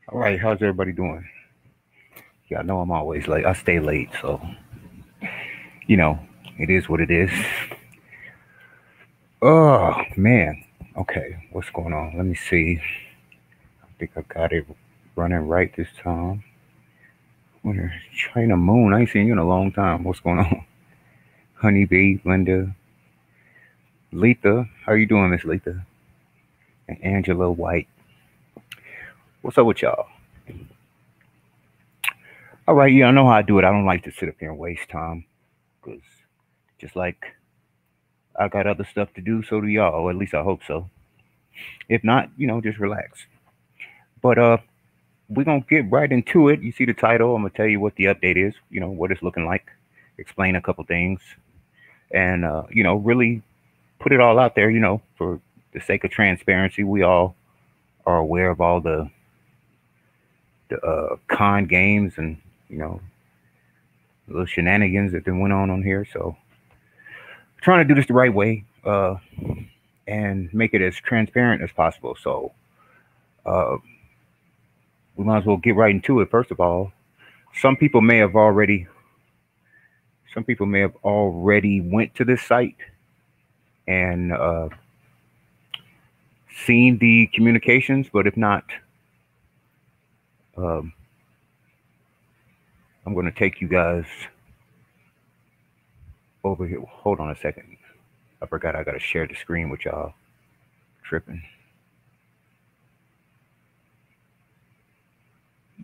All right, how's everybody doing? Yeah, I know I'm always late. I stay late, so you know, it is what it is. Oh man. Okay, what's going on? Let me see. I think I got it running right this time. Where's China Moon? I ain't seen you in a long time. What's going on? Honeybee, Linda, Letha. How you doing, Miss Letha? And Angela White. What's up with y'all? All right, yeah, I know how I do it. I don't like to sit up here and waste time because just like I got other stuff to do, so do y'all. Or at least I hope so. If not, just relax. But we're gonna get right into it. You see the title. I'm gonna tell you what the update is. What it's looking like. Explain a couple things, and really put it all out there. For the sake of transparency, we all are aware of all the con games and you know little shenanigans that then went on here. So trying to do this the right way and make it as transparent as possible. So uh, we might as well get right into it. First of all, some people may have already some people may have already went to this site and seen the communications, but if not, um, I'm going to take you guys over here. Hold on a second. I forgot I got to share the screen with y'all. Tripping.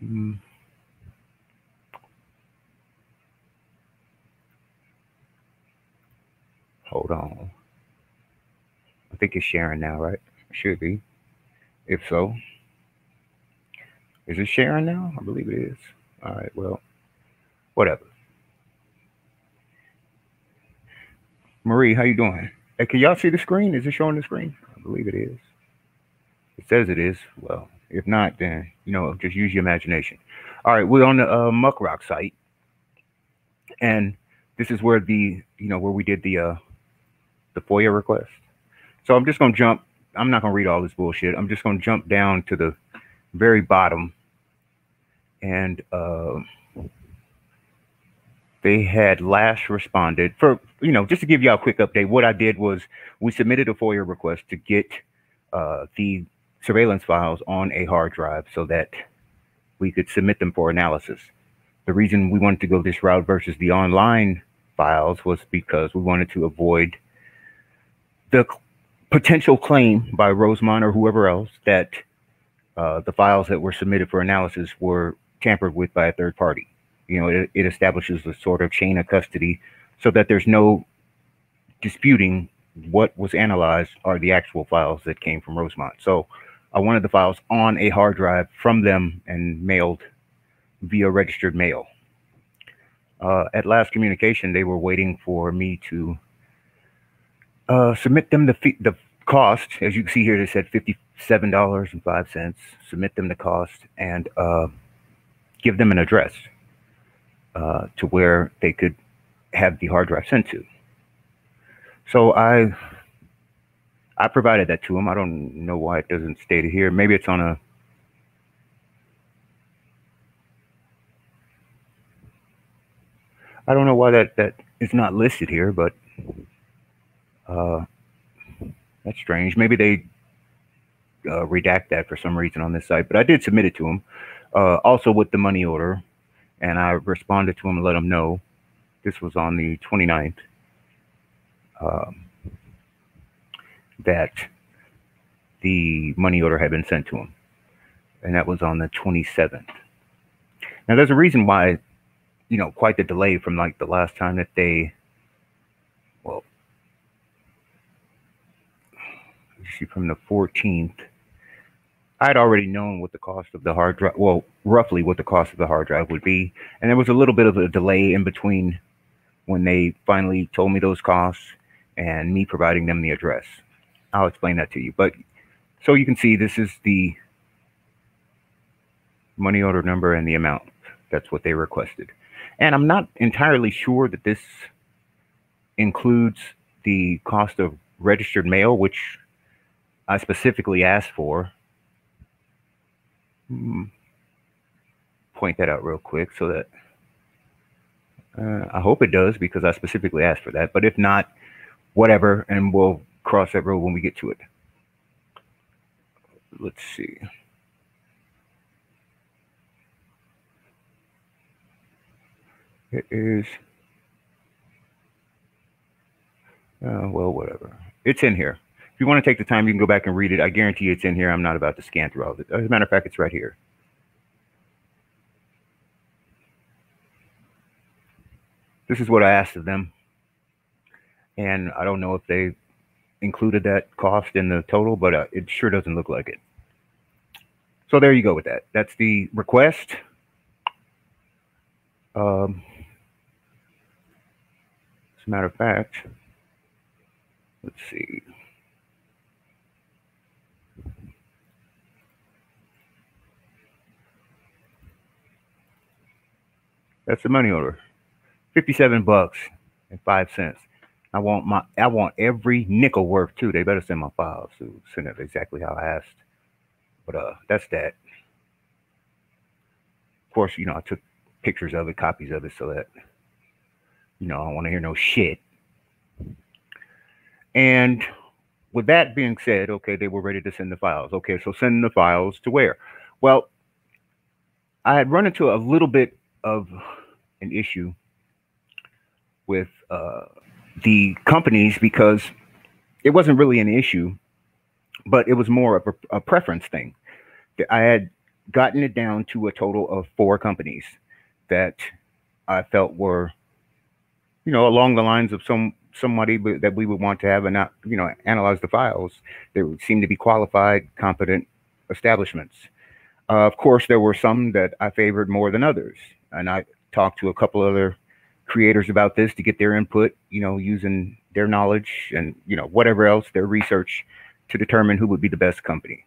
Mm, hold on. I think it's sharing now, right? Should be. If so, is it sharing now? I believe it is. All right. Well, whatever. Marie, how you doing? Hey, can y'all see the screen? Is it showing the screen? I believe it is. It says it is. Well, if not, then just use your imagination. All right, we're on the Muck Rock site, and this is where where we did the FOIA request. So I'm just gonna jump. I'm not gonna read all this bullshit. I'm just gonna jump down to the very bottom, and they had last responded for just to give y'all a quick update. What I did was we submitted a FOIA request to get the surveillance files on a hard drive so that we could submit them for analysis. The reason we wanted to go this route versus the online files was because we wanted to avoid the potential claim by Rosemont or whoever else that the files that were submitted for analysis were tampered with by a third party. It establishes a sort of chain of custody so that there's no disputing what was analyzed are the actual files that came from Rosemont. So I wanted the files on a hard drive from them and mailed via registered mail. At last communication, they were waiting for me to submit them the cost. As you can see here, they said $57.05. Submit them the cost and give them an address to where they could have the hard drive sent to. So I provided that to them. I don't know why it doesn't state it here. Maybe it's on a. I don't know why that is not listed here, but uh, that's strange. Maybe they redact that for some reason on this site. But I did submit it to them, also with the money order, and I responded to them and let them know. This was on the 29th. Um, that the money order had been sent to him, and that was on the 27th. Now, there's a reason why, quite the delay from like the last time that they, well, you see from the 14th, I'd already known what the cost of the hard drive, well, roughly what the cost of the hard drive would be, and there was a little bit of a delay in between when they finally told me those costs and me providing them the address. I'll explain that to you. But so you can see this is the money order number and the amount. That's what they requested. And I'm not entirely sure that this includes the cost of registered mail, which I specifically asked for. point that out real quick so that I hope it does because I specifically asked for that. But if not, whatever, and we'll cross that road when we get to it. Let's see. It is. Well, whatever. It's in here. If you want to take the time, you can go back and read it. I guarantee it's in here. I'm not about to scan through all of it. As a matter of fact, it's right here. This is what I asked of them. And I don't know if they included that cost in the total, but it sure doesn't look like it. So there you go with that. That's the request. As a matter of fact, let's see. That's the money order. $57.05. I want every nickel worth too. They better send my files to send it exactly how I asked. But that's that. Of course, I took pictures of it, copies of it, so that I don't want to hear no shit. And with that being said, okay, they were ready to send the files. Okay, so send the files to where? Well, I had run into a little bit of an issue with the companies because it wasn't really an issue, but it was more of a preference thing. I had gotten it down to a total of 4 companies that I felt were, along the lines of somebody that we would want to have and not, analyze the files. They would seem to be qualified, competent establishments. Of course, there were some that I favored more than others, and I talked to a couple other creators about this to get their input, using their knowledge and, whatever else, their research to determine who would be the best company.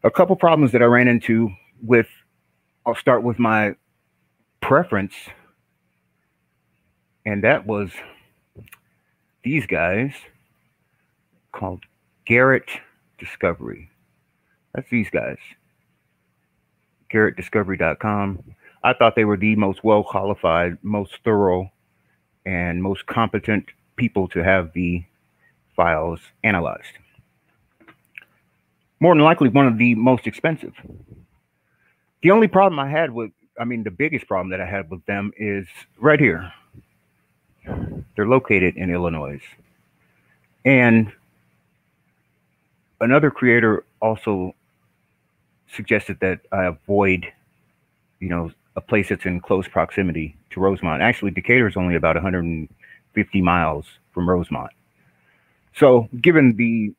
A couple problems that I ran into with, I'll start with my preference, and that was these guys called Garrett Discovery. That's these guys. GarrettDiscovery.com. I thought they were the most well-qualified, most thorough, and most competent people to have the files analyzed. More than likely, one of the most expensive. The only problem I had the biggest problem that I had with them is right here. They're located in Illinois. And another creator also suggested that I avoid, a place that's in close proximity to Rosemont. Actually, Decatur is only about 150 miles from Rosemont. So given the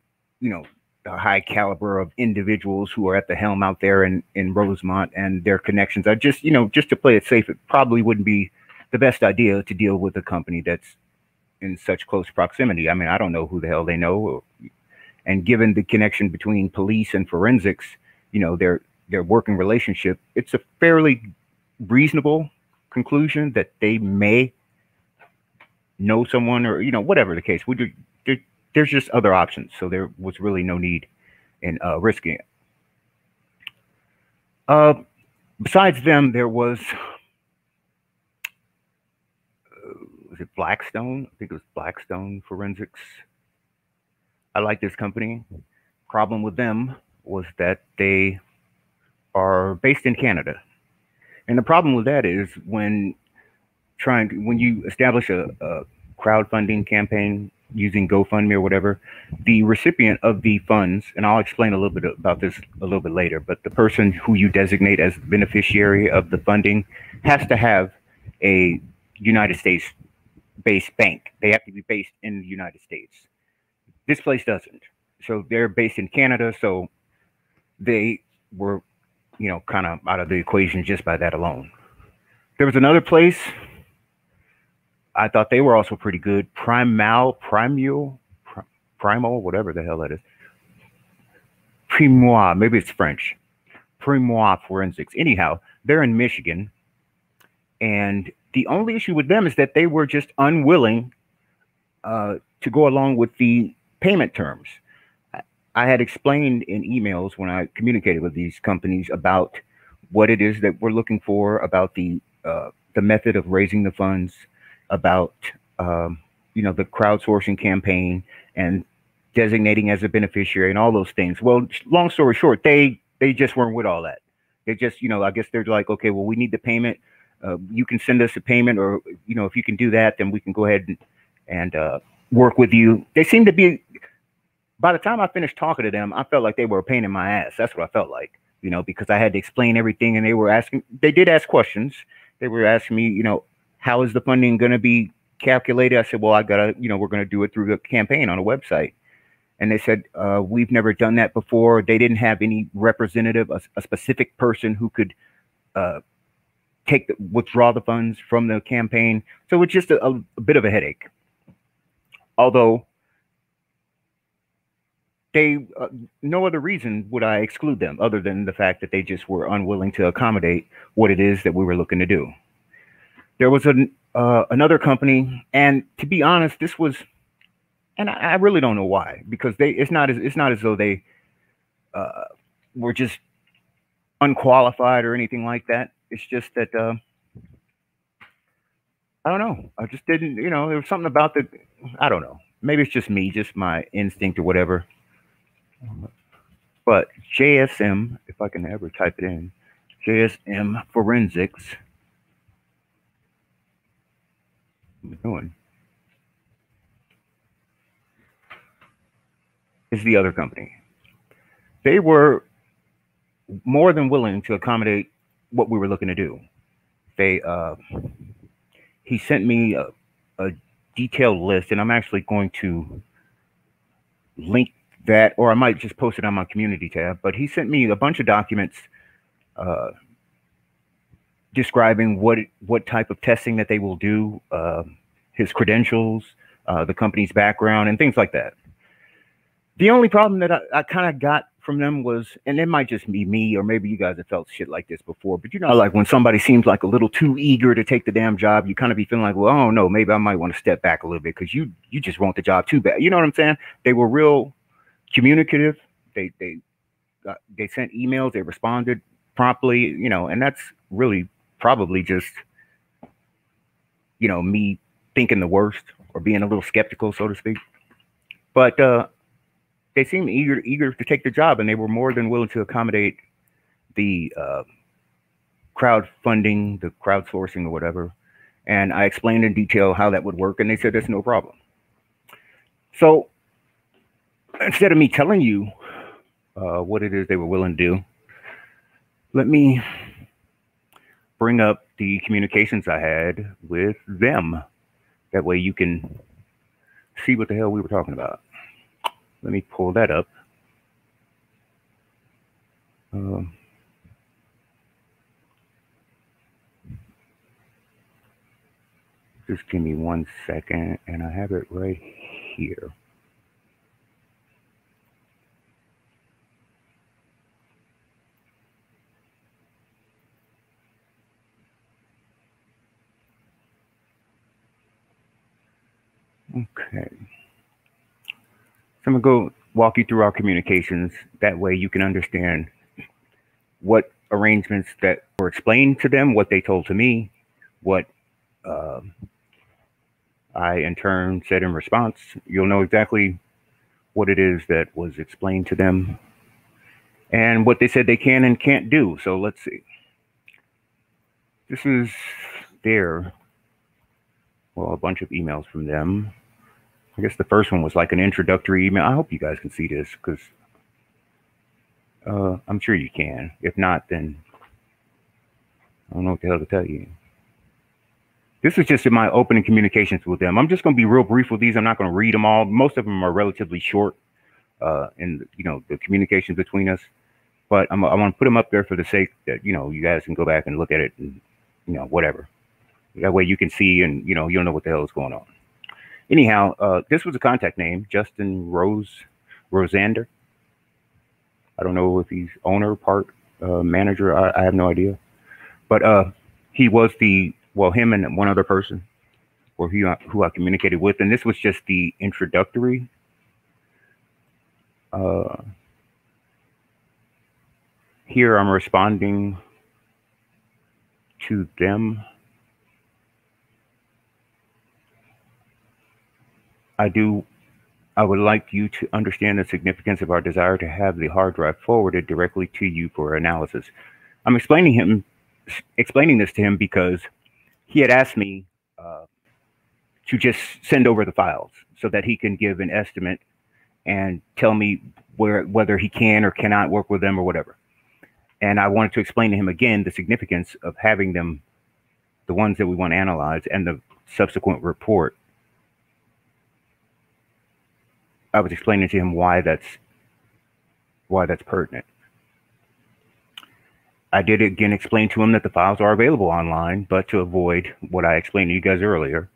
high caliber of individuals who are at the helm out there in Rosemont and their connections, I just to play it safe, it probably wouldn't be the best idea to deal with a company that's in such close proximity. I don't know who the hell they know. And given the connection between police and forensics, their working relationship, it's a fairly reasonable conclusion that they may know someone or, whatever the case. There's just other options. So there was really no need in risking it. Besides them, there was it Blackstone? I think it was Blackstone Forensics. I like this company. Problem with them was that they are based in Canada. And the problem with that is when you establish a crowdfunding campaign using GoFundMe or whatever, the recipient of the funds, and I'll explain a little bit about this a little bit later, but the person who you designate as the beneficiary of the funding has to have a United States-based bank. They have to be based in the United States. This place doesn't. So they're based in Canada, so they were, kind of out of the equation just by that alone. There was another place. I thought they were also pretty good. Primal, whatever the hell that is. Primois, maybe it's French. Primois Forensics. Anyhow, they're in Michigan. And the only issue with them is that they were just unwilling to go along with the payment terms. I had explained in emails when I communicated with these companies about what it is that we're looking for, about the method of raising the funds, about um, the crowdsourcing campaign, and designating as a beneficiary, and all those things. Well, long story short, they just weren't with all that. They just, I guess they're like, okay, well, we need the payment. You can send us a payment, or if you can do that, then we can go ahead and work with you. They seem to be. By the time I finished talking to them, I felt like they were a pain in my ass. That's what I felt like, because I had to explain everything, and they did ask questions. They were asking me, how is the funding going to be calculated? I said, well, we're going to do it through the campaign on a website. And they said, we've never done that before. They didn't have any representative, a specific person who could uh, withdraw the funds from the campaign. So it's just a bit of a headache. Although they, no other reason would I exclude them other than the fact that they just were unwilling to accommodate what it is that we were looking to do. There was another company, and to be honest, this was, and I really don't know why, because it's not as though they uh, were just unqualified or anything like that. It's just that I don't know. I just didn't, there was something about I don't know. Maybe it's just me, just my instinct or whatever. But JSM, if I can ever type it in, JSM Forensics. What am I doing? Is the other company. They were more than willing to accommodate what we were looking to do. They he sent me a detailed list, and I'm actually going to link that, or I might just post it on my community tab. But he sent me a bunch of documents uh, describing what type of testing that they will do, his credentials, the company's background, and things like that. The only problem that I kind of got from them was, and it might just be me, or maybe you guys have felt shit like this before, but like when somebody seems like a little too eager to take the damn job, you kind of be feeling like, well, I don't know, maybe I might want to step back a little bit because you just want the job too bad. You know what I'm saying? They were real communicative. They sent emails. They responded promptly. And that's really probably just me thinking the worst or being a little skeptical, so to speak. But they seemed eager to take the job, and they were more than willing to accommodate the crowdfunding, the crowdsourcing, or whatever. And I explained in detail how that would work, and they said that's no problem. So instead of me telling you what it is they were willing to do, let me bring up the communications I had with them. That way you can see what the hell we were talking about. Let me pull that up. Just give me 1 second, and I have it right here. Okay. So I'm going to go walk you through our communications. That way you can understand what arrangements that were explained to them, what they told to me, what I in turn said in response. You'll know exactly what it is that was explained to them and what they said they can and can't do. So let's see. This is a bunch of emails from them. I guess the first one was like an introductory email. I hope you guys can see this because I'm sure you can. If not, then I don't know what the hell to tell you. This is just in my opening communications with them. I'm just going to be real brief with these. I'm not going to read them all. Most of them are relatively short in the communications between us. But I want to put them up there for the sake that you guys can go back and look at it and whatever. That way you can see and you'll know what the hell is going on. Anyhow, this was a contact name, Justin Rosander. I don't know if he's owner, part manager. I have no idea. But he was him and one other person who I communicated with. And this was just the introductory. Here I'm responding to them. I would like you to understand the significance of our desire to have the hard drive forwarded directly to you for analysis. I'm explaining this to him because he had asked me to just send over the files so that he can give an estimate and tell me whether he can or cannot work with them or whatever. And I wanted to explain to him again the significance of having them, the ones that we want to analyze, and the subsequent report. I was explaining to him why that's pertinent. I did again explain to him that the files are available online, but to avoid what I explained to you guys earlier,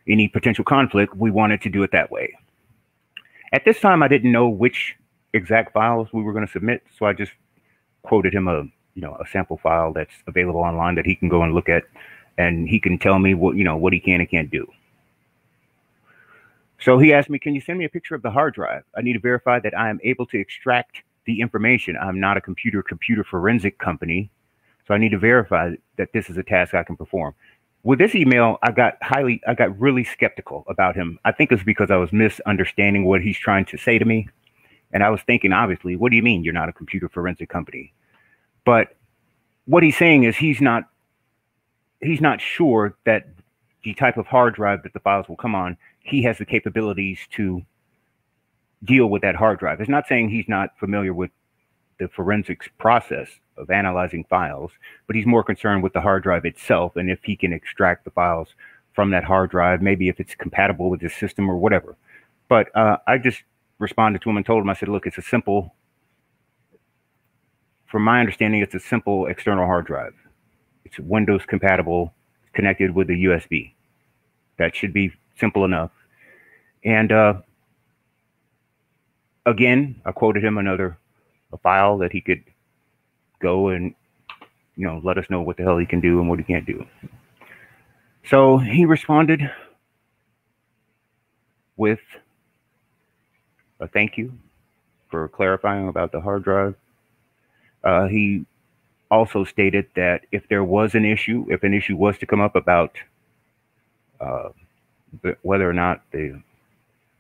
any potential conflict, we wanted to do it that way. At this time, I didn't know which exact files we were going to submit, so I just quoted him a sample file that's available online that he can go and look at, and he can tell me what he can and can't do. So he asked me, can you send me a picture of the hard drive? I need to verify that I am able to extract the information. I'm not a computer forensic company, so I need to verify that this is a task I can perform. With this email, I got really skeptical about him. I think it's because I was misunderstanding what he's trying to say to me. And I was thinking, obviously, what do you mean you're not a computer forensic company? But what he's saying is he's not sure that the type of hard drive that the files will come on, he has the capabilities to deal with that hard drive. It's not saying he's not familiar with the forensics process of analyzing files, but he's more concerned with the hard drive itself and if he can extract the files from that hard drive, maybe if it's compatible with his system or whatever. But I just responded to him and told him, I said, look, from my understanding, it's a simple external hard drive. It's Windows compatible, connected with a USB. That should be simple enough. And again, I quoted him a file that he could go and let us know what the hell he can do and what he can't do. So he responded with a thank you for clarifying about the hard drive. He also stated that if there was an issue, if an issue was to come up about whether or not the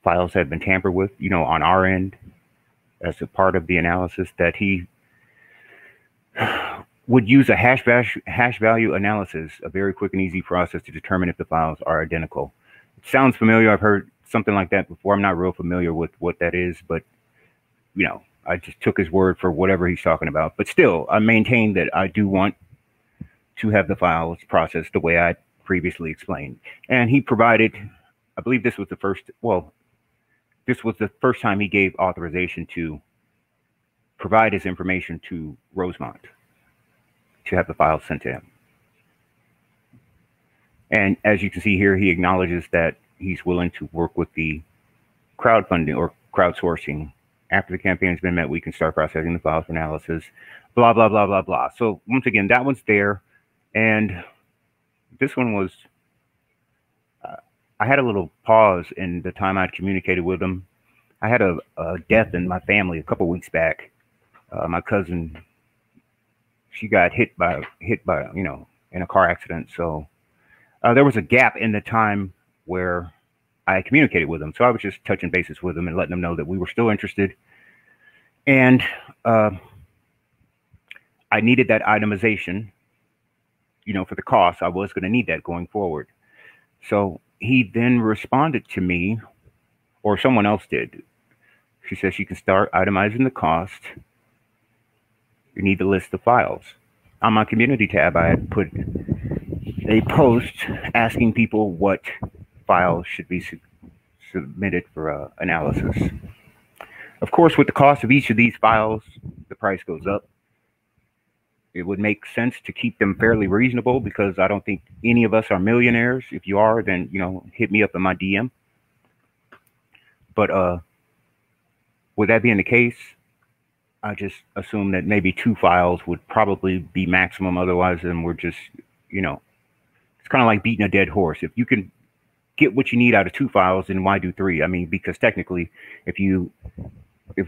files had been tampered with, on our end, as a part of the analysis, that he would use a hash value analysis, a very quick and easy process to determine if the files are identical. It sounds familiar. I've heard something like that before. I'm not real familiar with what that is, but I just took his word for whatever he's talking about. But still, I maintain that I do want to have the files processed the way I previously explained. And he provided, I believe this was the first time he gave authorization to provide his information to Rosemont to have the files sent to him. And as you can see here, he acknowledges that he's willing to work with the crowdfunding or crowdsourcing. After the campaign's been met, we can start processing the files for analysis, blah, blah, blah, blah, blah. So once again, that one's there. And this one was, I had a little pause in the time I'd communicated with him. I had a death in my family a couple weeks back. My cousin, she got hit by, in a car accident. So there was a gap in the time where I communicated with him. So I was just touching bases with him and letting him know that we were still interested. And I needed that itemization, for the cost. I was going to need that going forward. So he then responded to me, or someone else did. She says you can start itemizing the cost. You need to list the files. On my community tab, I had put a post asking people what files should be submitted for analysis. Of course, with the cost of each of these files, the price goes up. It would make sense to keep them fairly reasonable because I don't think any of us are millionaires. If you are, then, hit me up in my DM. But with that being the case, I just assume that maybe 2 files would probably be maximum. Otherwise, then we're just, it's kind of like beating a dead horse. If you can get what you need out of 2 files, then why do 3? I mean, because technically, if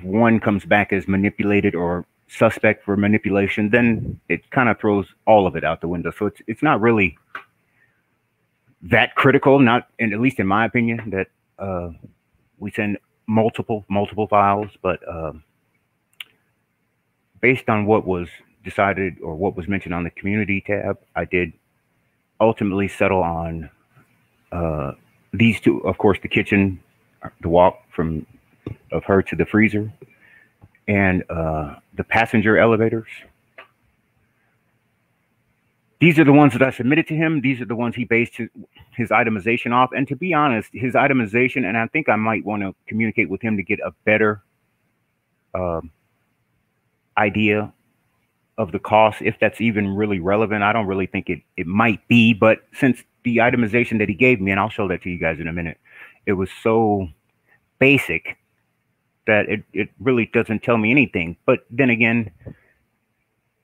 one comes back as manipulated or suspect for manipulation, then it kind of throws all of it out the window. So it's not really that critical, not at least in my opinion, that we send multiple files, but based on what was decided or what was mentioned on the community tab, I did ultimately settle on these two. Of course, the kitchen, the walk from of her to the freezer, and the passenger elevators. These are the ones that I submitted to him. These are the ones he based his itemization off. And to be honest, his itemization, and I think I might want to communicate with him to get a better idea of the cost, if that's even really relevant. I don't really think it might be, but since the itemization that he gave me, and I'll show that to you guys in a minute, it was so basic that it really doesn't tell me anything. But then again,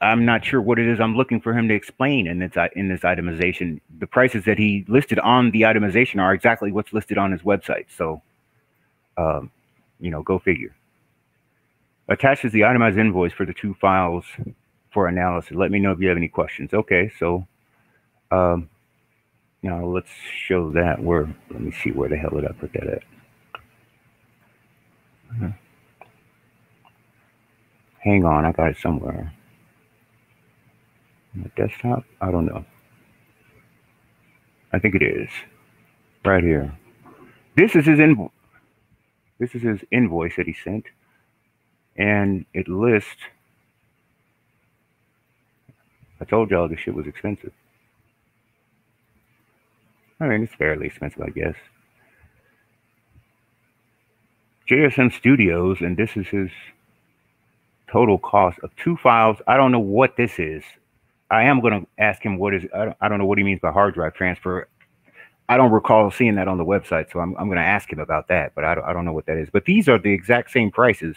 I'm not sure what it is I'm looking for him to explain in this itemization. The prices that he listed on the itemization are exactly what's listed on his website. So, go figure. Attaches the itemized invoice for the two files for analysis. Let me know if you have any questions. Okay, so now let's show that. Let me see where the hell did I put that at. Hang on, I got it somewhere. My desktop? I don't know. I think it is right here. This is his invoice. This is his invoice that he sent, and it lists. I told y'all this shit was expensive. I mean, it's fairly expensive, I guess. JSM Studios, and this is his total cost of two files. I don't know what this is. I am going to ask him what is. I don't know what he means by hard drive transfer. I don't recall seeing that on the website, so I'm going to ask him about that. But I don't know what that is. But these are the exact same prices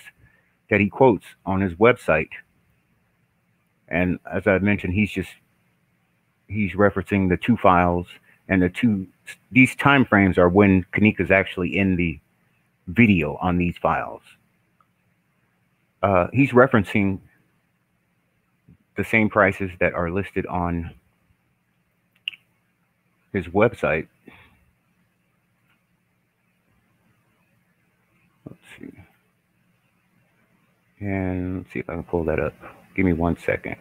that he quotes on his website. And as I mentioned, he's referencing the two files, and these time frames are when Kanika's actually in the video on these files. He's referencing the same prices that are listed on his website. Let's see. And let's see if I can pull that up. Give me 1 second.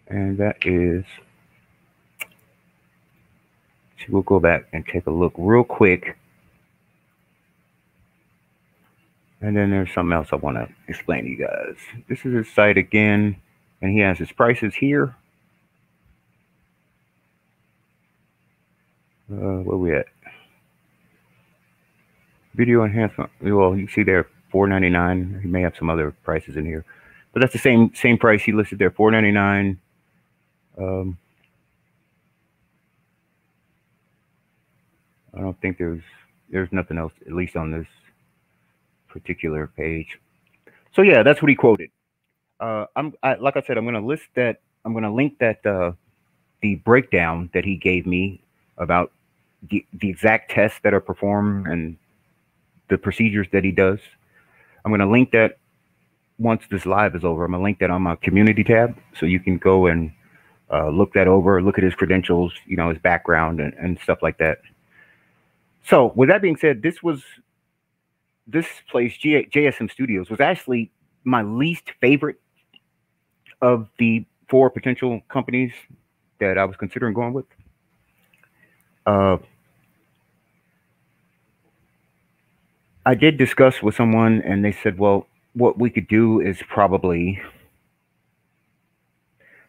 And that is, so we'll go back and take a look real quick. And then there's something else I want to explain to you guys. This is his site again, and he has his prices here. Where we at? Video enhancement. Well, you see there, $4.99. He may have some other prices in here, but that's the same price he listed there, $4.99. I don't think there's nothing else, at least on this particular page. So yeah, that's what he quoted. Like I said, I'm going to list that. I'm going to link that the breakdown that he gave me about the exact tests that are performed and the procedures that he does. I'm going to link that once this live is over. I'm going to link that on my community tab, so you can go and look that over, look at his credentials, his background and stuff like that. So with that being said, this place, JSM Studios, was actually my least favorite of the 4 potential companies that I was considering going with. I did discuss with someone, and they said, well, what we could do is probably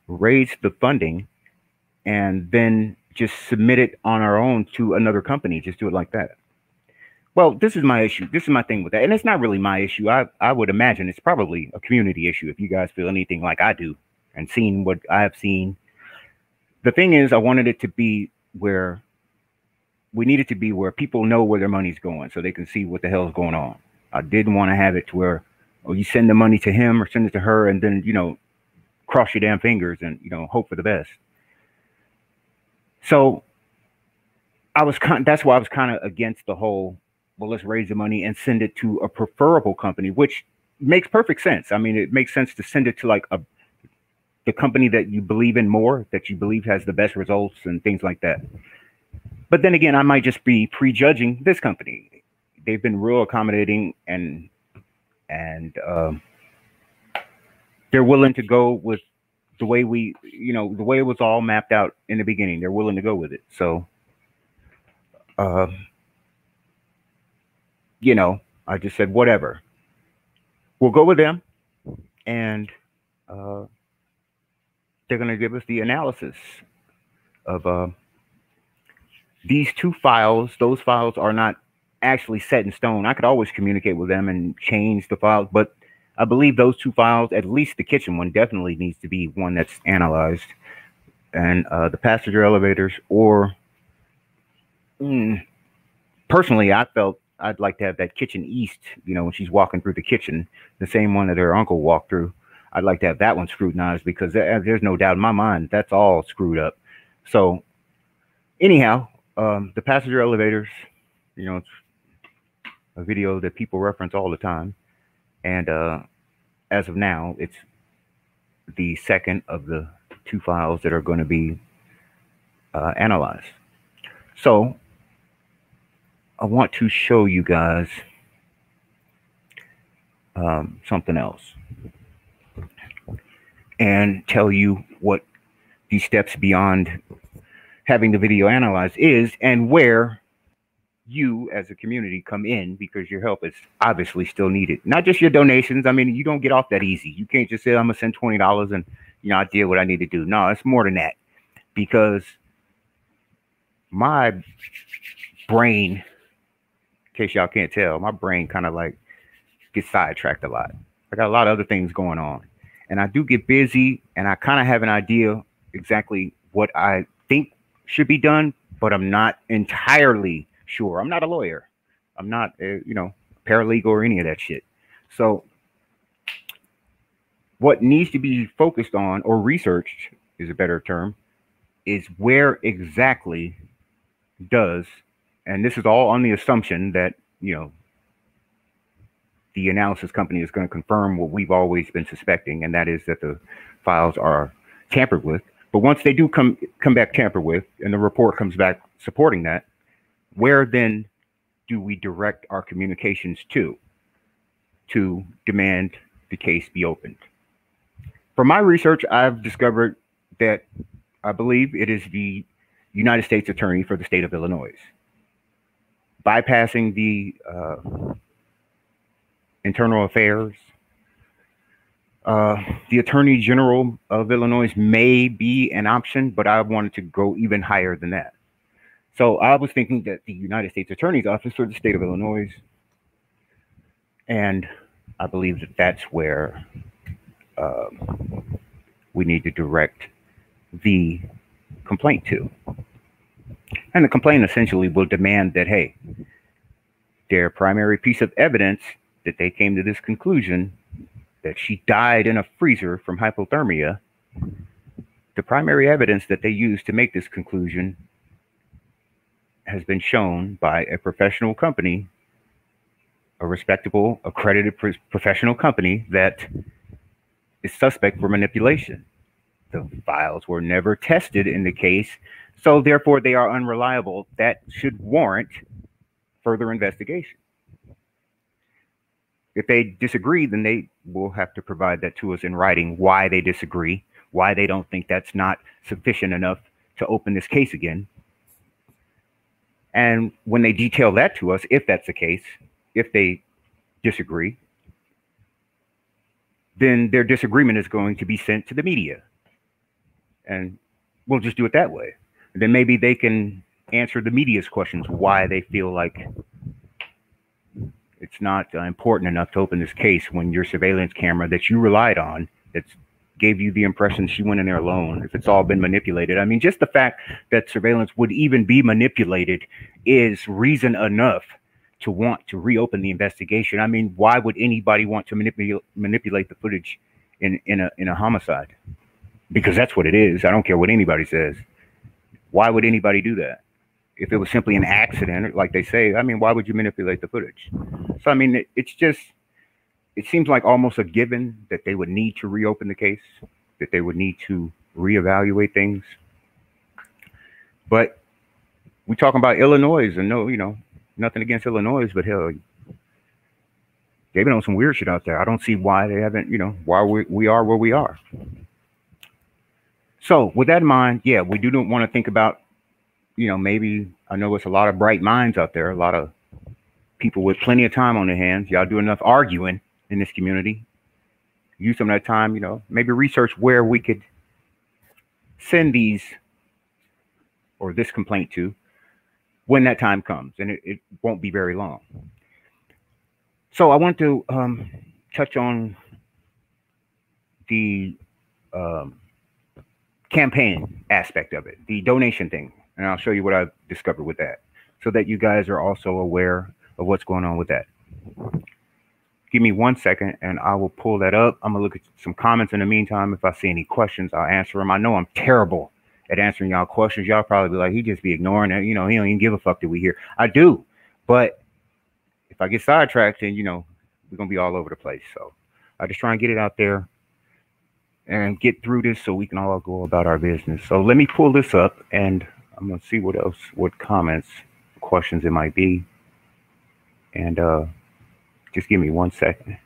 raise the funding and then just submit it on our own to another company. Just do it like that. Well, this is my issue. This is my thing with that. And it's not really my issue. I would imagine it's probably a community issue if you guys feel anything like I do and seen what I have seen. The thing is, I wanted it to be where we need it to be where people know where their money's going so they can see what the hell is going on. I didn't want to have it to where, you send the money to him or send it to her and then, cross your damn fingers and, hope for the best. So that's why I was kind of against the whole, well, let's raise the money and send it to a preferable company, which makes perfect sense. I mean, it makes sense to send it to like the company that you believe in more, that you believe has the best results and things like that. But then again, I might just be prejudging this company. They've been real accommodating, and they're willing to go with the way the way it was all mapped out in the beginning. They're willing to go with it. So, uh, I just said, whatever. We'll go with them, and uh, they're going to give us the analysis of these two files. Those files are not actually set in stone. I could always communicate with them and change the files, but I believe those two files, at least the kitchen one, definitely needs to be one that's analyzed. And the passenger elevators, or personally, I felt I'd like to have that kitchen east, when she's walking through the kitchen, the same one that her uncle walked through. I'd like to have that one scrutinized, because there's no doubt in my mind that's all screwed up. So anyhow, the passenger elevators, it's a video that people reference all the time. And as of now, it's the second of the two files that are going to be analyzed. So I want to show you guys something else and tell you what the steps beyond having the video analyzed is, and where you as a community come in, because your help is obviously still needed. Not just your donations. I mean, you don't get off that easy. You can't just say, I'm gonna send $20 and I did what I need to do. No, it's more than that, because my brain, in case y'all can't tell, my brain kind of like gets sidetracked a lot. I got a lot of other things going on, and I do get busy, and I kind of have an idea exactly what I think should be done, but I'm not entirely sure. I'm not a lawyer. I'm not a, paralegal or any of that shit. So what needs to be focused on, or researched is a better term, is where exactly does, and this is all on the assumption that, the analysis company is going to confirm what we've always been suspecting, and that is that the files are tampered with. But once they do come back tampered with, and the report comes back supporting that, where then do we direct our communications to demand the case be opened? From my research, I've discovered that I believe it is the United States Attorney for the state of Illinois, bypassing the Internal Affairs. The Attorney General of Illinois may be an option, but I wanted to go even higher than that. So I was thinking that the United States Attorney's Office for the state of Illinois, and I believe that that's where we need to direct the complaint to. And the complaint essentially will demand that, hey, their primary piece of evidence that they came to this conclusion that she died in a freezer from hypothermia, the primary evidence that they used to make this conclusion has been shown by a professional company, a respectable, accredited professional company that is suspect for manipulation. The files were never tested in the case, so therefore they are unreliable. That should warrant further investigation. If they disagree, then they will have to provide that to us in writing, why they disagree, why they don't think that's not sufficient enough to open this case again. And when they detail that to us, if that's the case, if they disagree, then their disagreement is going to be sent to the media. And we'll just do it that way. And then maybe they can answer the media's questions, why they feel like it's not important enough to open this case when your surveillance camera that you relied on, that gave you the impression she went in there alone, if it's all been manipulated. I mean, just the fact that surveillance would even be manipulated is reason enough to want to reopen the investigation. I mean, why would anybody want to manipulate the footage in a homicide? Because that's what it is. I don't care what anybody says. Why would anybody do that? If it was simply an accident, like they say, I mean, why would you manipulate the footage? So I mean, it's just, it seems like almost a given that they would need to reopen the case, that they would need to reevaluate things. But we talking about Illinois, and no, nothing against Illinois, but hell, they've been on some weird shit out there. I don't see why they haven't, why we are where we are. So with that in mind, yeah, we do want to think about, maybe, I know it's a lot of bright minds out there, a lot of people with plenty of time on their hands. Y'all do enough arguing in this community. Use some of that time, maybe research where we could send these or this complaint to when that time comes, and it won't be very long. So I want to touch on the campaign aspect of it, the donation thing, and I'll show you what I've discovered with that, so that you guys are also aware of what's going on with that. Give me 1 second, and I will pull that up. I'm gonna look at some comments in the meantime. If I see any questions, I'll answer them. I know I'm terrible at answering y'all questions. Y'all probably be like, he just be ignoring it. He don't even give a fuck that we hear. I do, but if I get sidetracked, then we're gonna be all over the place. So I just try and get it out there and get through this so we can all go about our business. So let me pull this up, and I'm gonna see what comments, questions it might be, and just give me 1 second.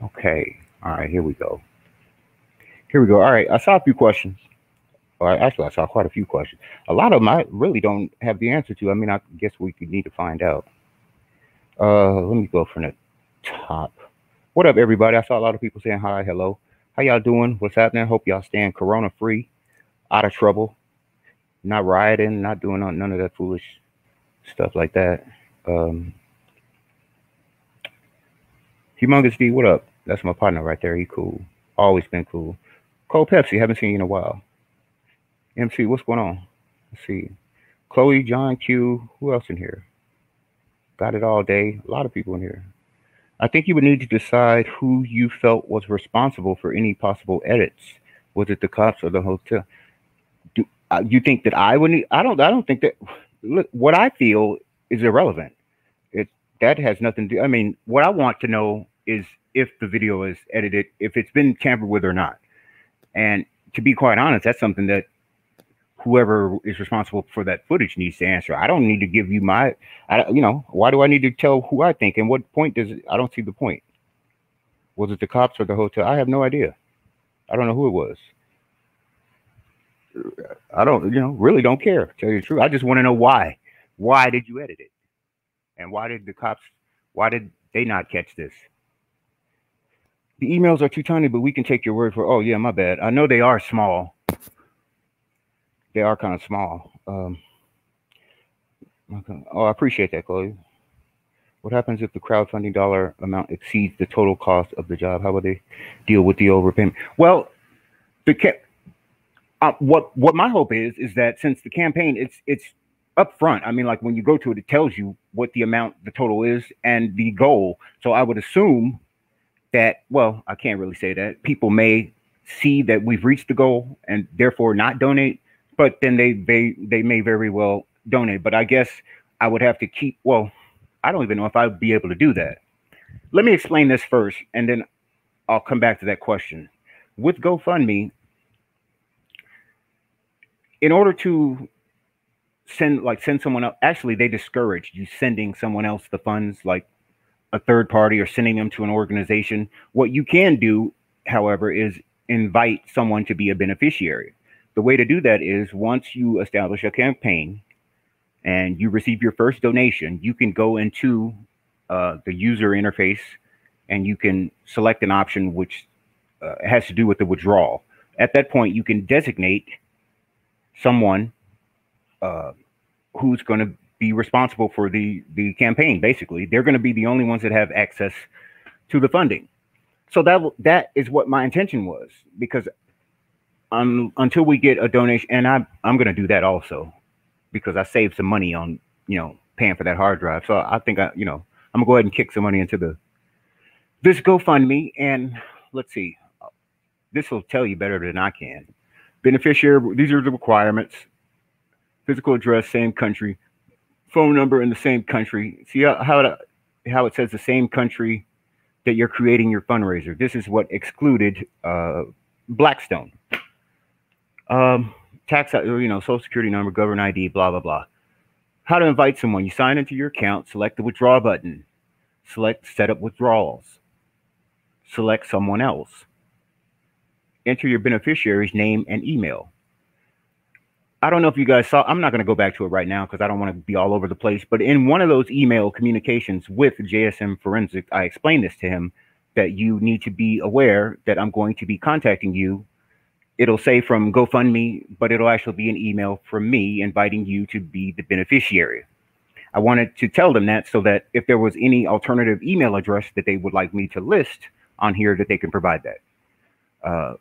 Okay. All right. Here we go. All right. I saw a few questions. Or actually, I saw quite a few questions. A lot of them I really don't have the answer to. I mean, I guess we could need to find out. Let me go from the top. What up, everybody? I saw a lot of people saying hi, hello. How y'all doing? What's happening? Hope y'all staying corona free, out of trouble, not rioting, not doing none of that foolish stuff like that. Humongous D, what up? That's my partner right there. He cool. Always been cool. Cold Pepsi, haven't seen you in a while. MC, what's going on? Let's see. Chloe, John, Q, who else in here? Got it all day. A lot of people in here. I think you would need to decide who you felt was responsible for any possible edits. Was it the cops or the hotel? Do you think that I would need? I don't think that. Look, what I feel is irrelevant. That has nothing to do. I mean, what I want to know is if the video is edited, if it's been tampered with or not. And to be quite honest, that's something that whoever is responsible for that footage needs to answer. I don't need to give you why do I need to tell who I think, and what point does it? I don't see the point. Was it the cops or the hotel? I have no idea. I don't know who it was. I don't, really don't care, to tell you the truth. I just want to know why. Why did you edit it? And why did they not catch this? The emails are too tiny, but we can take your word for, oh yeah, my bad. I know they are small. They are kind of small. I appreciate that, Chloe. What happens if the crowdfunding dollar amount exceeds the total cost of the job? How would they deal with the overpayment? Well, what my hope is that since the campaign, it's up front. I mean, like when you go to it, it tells you what the amount, the total is, and the goal. So I would assume that, well, I can't really say that. People may see that we've reached the goal and therefore not donate, but then they may very well donate. But I guess I would have to keep. Well, I don't even know if I'd be able to do that. Let me explain this first, and then I'll come back to that question. With GoFundMe, in order to send someone else, actually they discourage you sending someone else the funds, like a third party, or sending them to an organization. What you can do, however, is invite someone to be a beneficiary. The way to do that is, once you establish a campaign and you receive your first donation, you can go into the user interface and you can select an option which has to do with the withdrawal. At that point, you can designate someone who's going to be responsible for the campaign. Basically, they're going to be the only ones that have access to the funding. So that is what my intention was, because until we get a donation, and I'm going to do that also, because I saved some money on paying for that hard drive. So I think I'm gonna go ahead and kick some money into this GoFundMe, and let's see. This will tell you better than I can. Beneficiary, these are the requirements: physical address, same country, phone number in the same country. See how it says the same country that you're creating your fundraiser. This is what excluded Blackstone. Tax, social security number, government ID, blah, blah, blah. How to invite someone. You sign into your account, select the withdraw button, select set up withdrawals, select someone else, enter your beneficiary's name and email. I don't know if you guys saw, I'm not going to go back to it right now because I don't want to be all over the place, but in one of those email communications with JSM Forensic, I explained this to him, that you need to be aware that I'm going to be contacting you. It'll say from GoFundMe, but it'll actually be an email from me inviting you to be the beneficiary. I wanted to tell them that so that if there was any alternative email address that they would like me to list on here, that they can provide that,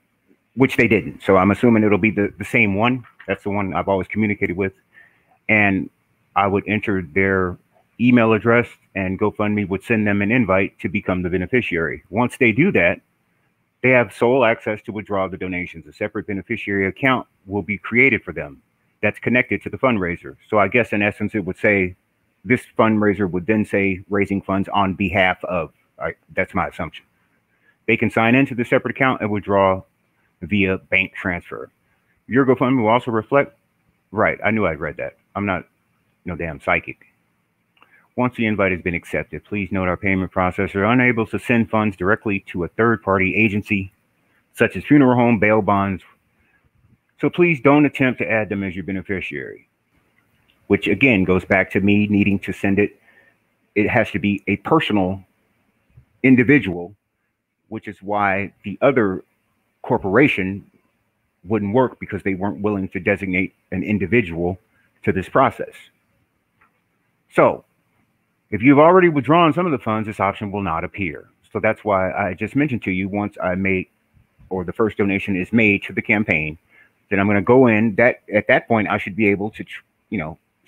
which they didn't. So I'm assuming it'll be the same one. That's the one I've always communicated with. And I would enter their email address, and GoFundMe would send them an invite to become the beneficiary. Once they do that, they have sole access to withdraw the donations. A separate beneficiary account will be created for them that's connected to the fundraiser. So I guess in essence, it would say, this fundraiser would then say raising funds on behalf of, that's my assumption. They can sign into the separate account and withdraw via bank transfer. Your GoFundMe will also reflect, right, I knew I'd read that. I'm not no damn psychic. Once the invite has been accepted, please note our payment processor are unable to send funds directly to a third-party agency, such as funeral home, bail bonds. So please don't attempt to add them as your beneficiary, which again goes back to me needing to send it. It has to be a personal individual, which is why the other corporation wouldn't work, because they weren't willing to designate an individual to this process. So if you've already withdrawn some of the funds, this option will not appear. So that's why I just mentioned to you, once I make, or the first donation is made to the campaign, then I'm going to go in. That at that point, I should be able to,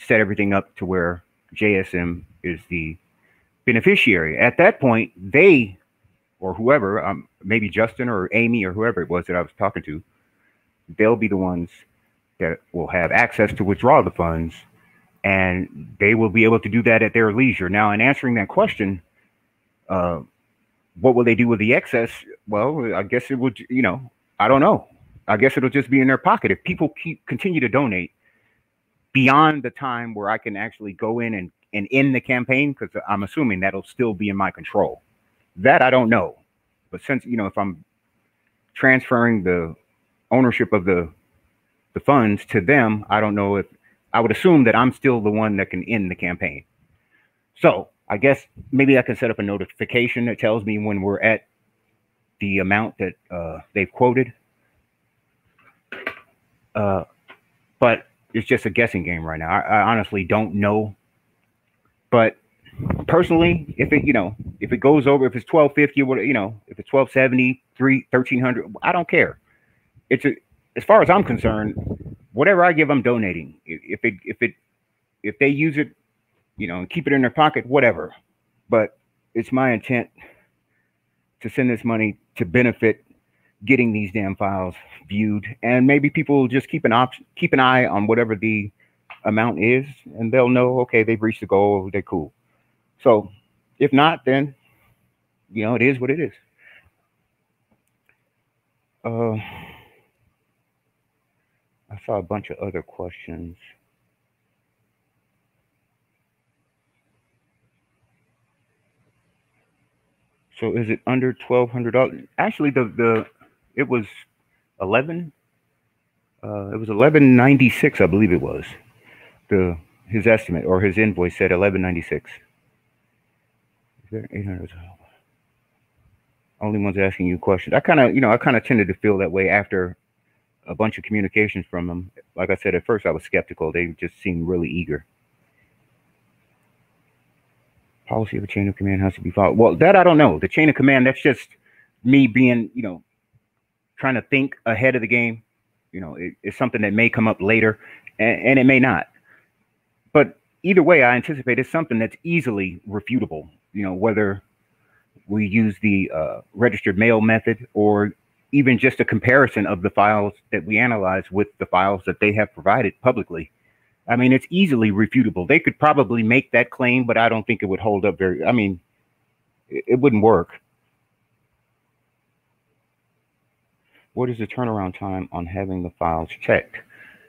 set everything up to where JSM is the beneficiary. At that point, they, or whoever, maybe Justin or Amy or whoever it was that I was talking to, they'll be the ones that will have access to withdraw the funds, and they will be able to do that at their leisure. Now, in answering that question, what will they do with the excess? Well, I guess it would, I don't know. I guess it'll just be in their pocket. If people continue to donate beyond the time where I can actually go in and end the campaign, because I'm assuming that'll still be in my control. That I don't know. But since, if I'm transferring the ownership of the funds to them, I don't know if, I would assume that I'm still the one that can end the campaign. So I guess maybe I can set up a notification that tells me when we're at the amount that they've quoted. But it's just a guessing game right now. I honestly don't know. But personally, if it goes over, if it's 1250, if it's 1270, 1300, I don't care. As far as I'm concerned, whatever I give, I'm donating. If they use it, and keep it in their pocket, whatever. But it's my intent to send this money to benefit getting these damn files viewed, and maybe people just keep an eye on whatever the amount is, and they'll know, okay, they've reached the goal, they're cool. So if not, then it is what it is. Uh, I saw a bunch of other questions. So is it under $1,200? Actually, the it was 11. It was 1196, I believe it was. The his estimate or his invoice said 1196. Is there 800? Only ones asking you questions. I kind of tended to feel that way after a bunch of communications from them. Like I said, at first I was skeptical. They just seemed really eager. Policy of a chain of command has to be followed. Well, that I don't know. The chain of command, that's just me being, trying to think ahead of the game. It's something that may come up later, and it may not. But either way, I anticipate it's something that's easily refutable. Whether we use the registered mail method or even just a comparison of the files that we analyze with the files that they have provided publicly. I mean, it's easily refutable. They could probably make that claim, but I don't think it would hold up very. I mean, it wouldn't work. What is the turnaround time on having the files checked?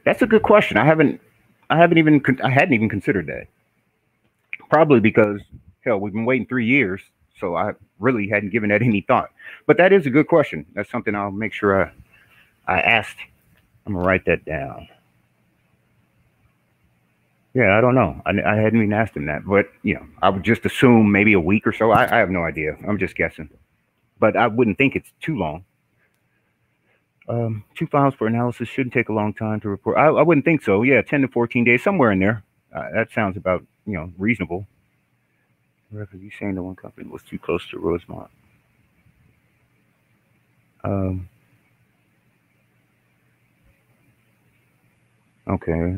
That's a good question. I hadn't even considered that. Probably because hell, we've been waiting 3 years, so I really hadn't given that any thought. But that is a good question. That's something I'll make sure I asked. I'm gonna write that down. Yeah, I don't know. I hadn't even asked him that, but I would just assume maybe a week or so. I have no idea. I'm just guessing, but I wouldn't think it's too long. 2 files for analysis shouldn't take a long time to report. I wouldn't think so. Yeah, 10 to 14 days, somewhere in there. That sounds about reasonable. Are you saying the one company was too close to Rosemont? Um, okay.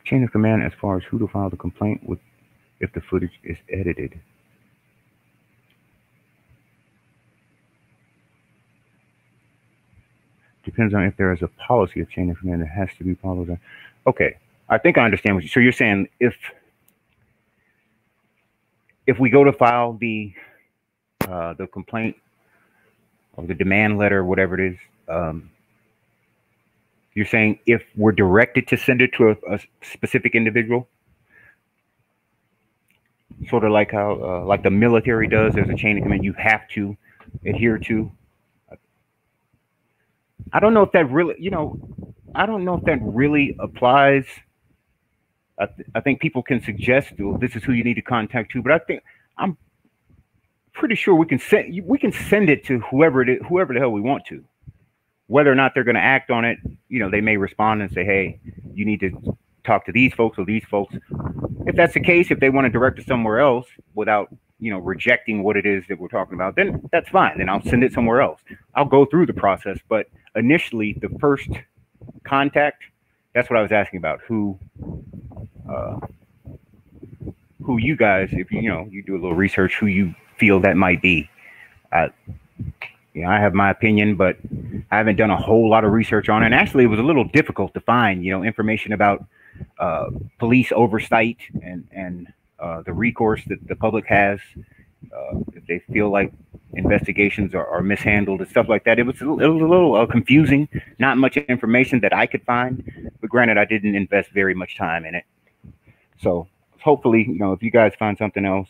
Chain of command as far as who to file the complaint with if the footage is edited. Depends on if there is a policy of chain of command that has to be followed. Okay, I think I understand what you. So you're saying if we go to file the complaint or the demand letter, whatever it is, you're saying if we're directed to send it to a specific individual, sort of like how like the military does, there's a chain of command you have to adhere to. I don't know if that really, I don't know if that really applies. I think people can suggest, well, this is who you need to contact to, but I'm pretty sure we can send it to whoever the hell we want to. Whether or not they're going to act on it, they may respond and say, "Hey, you need to talk to these folks or these folks." If that's the case, if they want to direct it somewhere else without rejecting what it is that we're talking about, then that's fine. Then I'll send it somewhere else. I'll go through the process, but initially, the first contact, that's what I was asking about. Uh, who you guys, if you do a little research, who you feel that might be. I, I have my opinion, but I haven't done a whole lot of research on it. And actually, it was a little difficult to find, information about police oversight and the recourse that the public has if they feel like investigations are mishandled and stuff like that. It was a little confusing. Not much information that I could find, but granted, I didn't invest very much time in it. So hopefully, if you guys find something else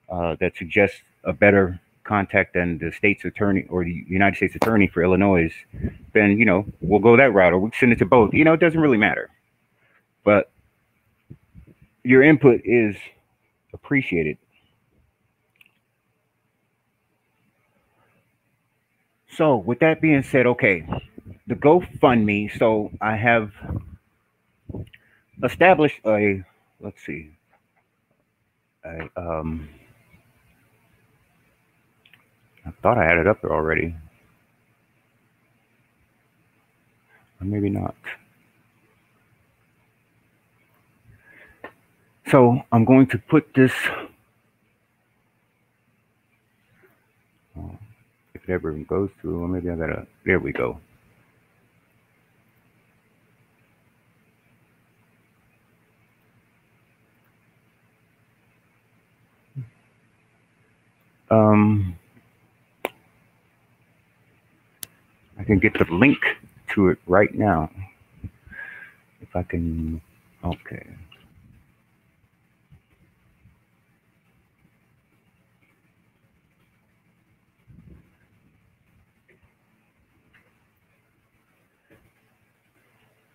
that suggests a better contact than the state's attorney or the United States attorney for Illinois, then we'll go that route, or we send it to both. It doesn't really matter. But your input is appreciated. So with that being said, okay, the GoFundMe. So I have established a, let's see, I I thought I had it up there already, or maybe not. So I'm going to put this. it ever goes through. Well, maybe I gotta. There we go. Um, I can get the link to it right now. If I can. Okay.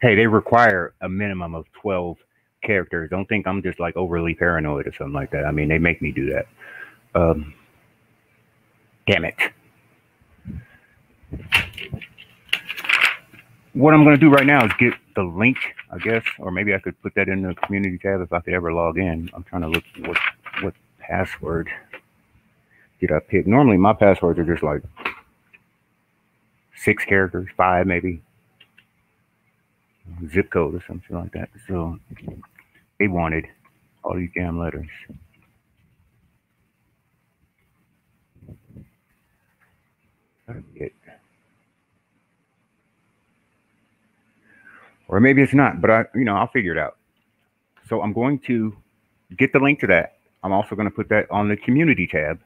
Hey, they require a minimum of 12 characters. Don't think I'm just like overly paranoid or something like that. I mean, they make me do that. Um, damn it. What I'm going to do right now is get the link, I guess, or maybe I could put that in the community tab if I could ever log in. I'm trying to look what password did I pick. Normally, my passwords are just like 6 characters, 5 maybe, zip code or something like that. So they wanted all these damn letters. Or maybe it's not, but I'll figure it out. So I'm going to get the link to that. I'm also going to put that on the community tab,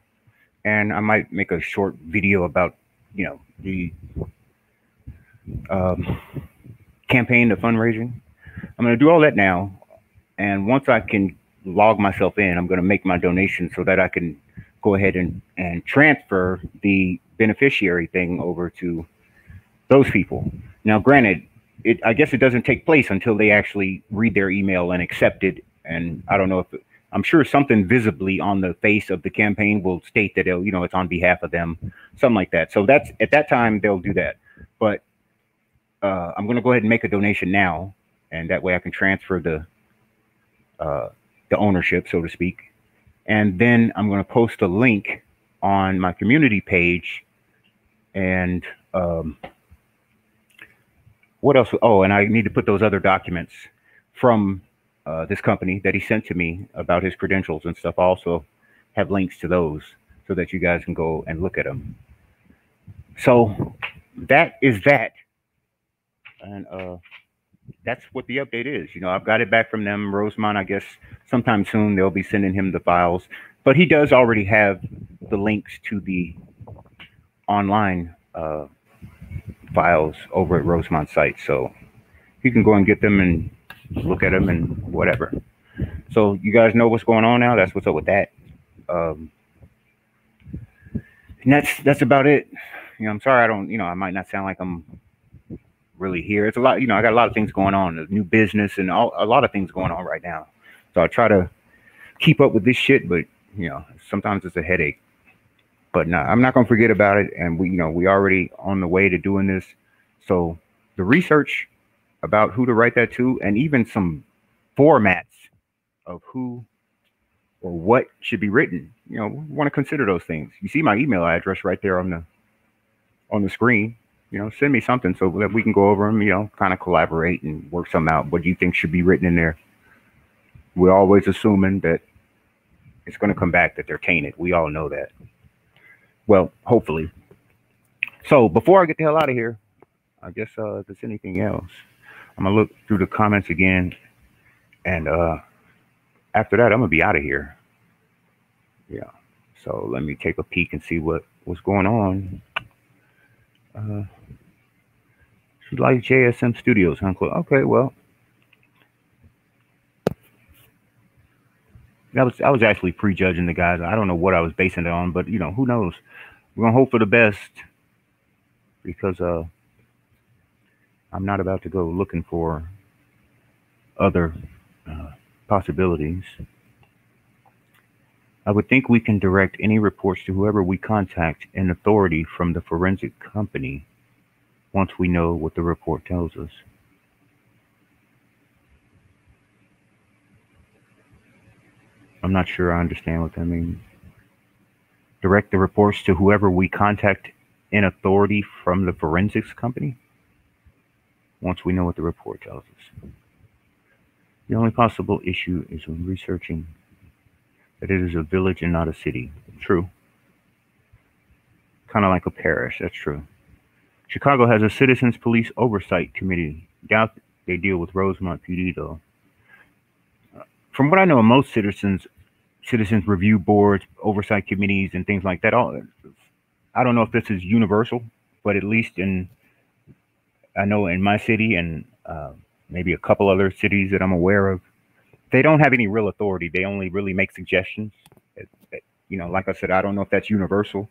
and I might make a short video about, the campaign, the fundraising. I'm going to do all that now, and once I can log myself in, I'm going to make my donation so that I can go ahead and transfer the beneficiary thing over to those people. Now, granted, I guess it doesn't take place until they actually read their email and accept it. And I don't know I'm sure something visibly on the face of the campaign will state that it's on behalf of them, something like that. So that's at that time they'll do that. But I'm going to go ahead and make a donation now, and that way I can transfer the ownership, so to speak. And then I'm going to post a link on my community page, and what else? Oh, and I need to put those other documents from this company that he sent to me about his credentials and stuff. I also have links to those so that you guys can go and look at them. So that is that. And that's what the update is. I've got it back from them. Rosemont, I guess sometime soon they'll be sending him the files. But he does already have the links to the online files over at Rosemont's site. So you can go and get them and look at them and whatever. So you guys know what's going on now. That's what's up with that. And that's about it. I'm sorry I don't, I might not sound like I'm really here. It's a lot, I got a lot of things going on, a new business and a lot of things going on right now. So I try to keep up with this shit, but sometimes it's a headache. But no, I'm not gonna forget about it. And we already on the way to doing this. So the research about who to write that to, and even some formats of who or what should be written. We want to consider those things. You see my email address right there on the screen. Send me something so that we can go over them, kind of collaborate and work something out. What do you think should be written in there? We're always assuming that it's going to come back that they're tainted. We all know that. Well, hopefully. So before I get the hell out of here, I guess if there's anything else, I'm going to look through the comments again. And after that, I'm going to be out of here. Yeah. So let me take a peek and see what's going on. She likes JSM Studios, huh? Okay, well, I was actually prejudging the guys. I don't know what I was basing it on, but who knows? We're gonna hope for the best because I'm not about to go looking for other possibilities. I would think we can direct any reports to whoever we contact in authority from the forensic company once we know what the report tells us. I'm not sure I understand what that means. Direct the reports to whoever we contact in authority from the forensics company once we know what the report tells us. The only possible issue is when researching that it is a village and not a city. True. kind of like a parish. That's true. Chicago has a Citizens Police Oversight Committee. Doubt they deal with Rosemont PD though. From what I know, most citizens review boards, oversight committees, and things like that. All I don't know if this is universal, but at least I know in my city and maybe a couple other cities that I'm aware of, they don't have any real authority. They only really make suggestions. Like I said, I don't know if that's universal,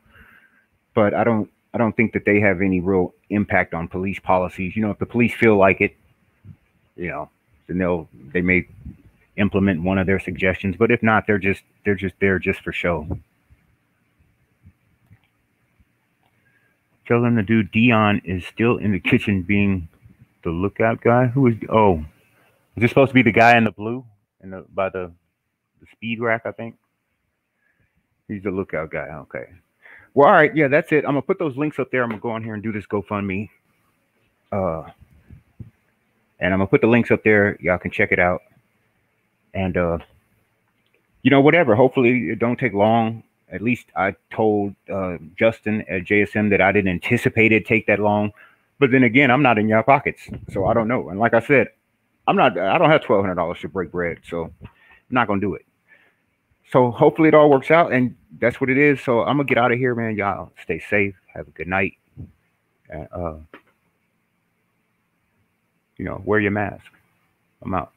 but I don't think that they have any real impact on police policies. If the police feel like it, then they may implement one of their suggestions. But if not, they're just there just for show. Telling the dude Dion is still in the kitchen being the lookout guy. Who is? Oh, is this supposed to be the guy in the blue by the speed rack? I think he's the lookout guy. Okay. Well, all right. Yeah, that's it. I'm gonna put those links up there. I'm gonna go on here and do this GoFundMe. And I'm gonna put the links up there. Y'all can check it out. And whatever. Hopefully, it don't take long. At least I told Justin at JSM that I didn't anticipate it take that long. But then again, I'm not in your pockets, so I don't know. And like I said, I don't have $1,200 to break bread, so I'm not gonna do it. So hopefully it all works out, and that's what it is. So I'm gonna get out of here, man. Y'all stay safe. Have a good night. And wear your mask. I'm out.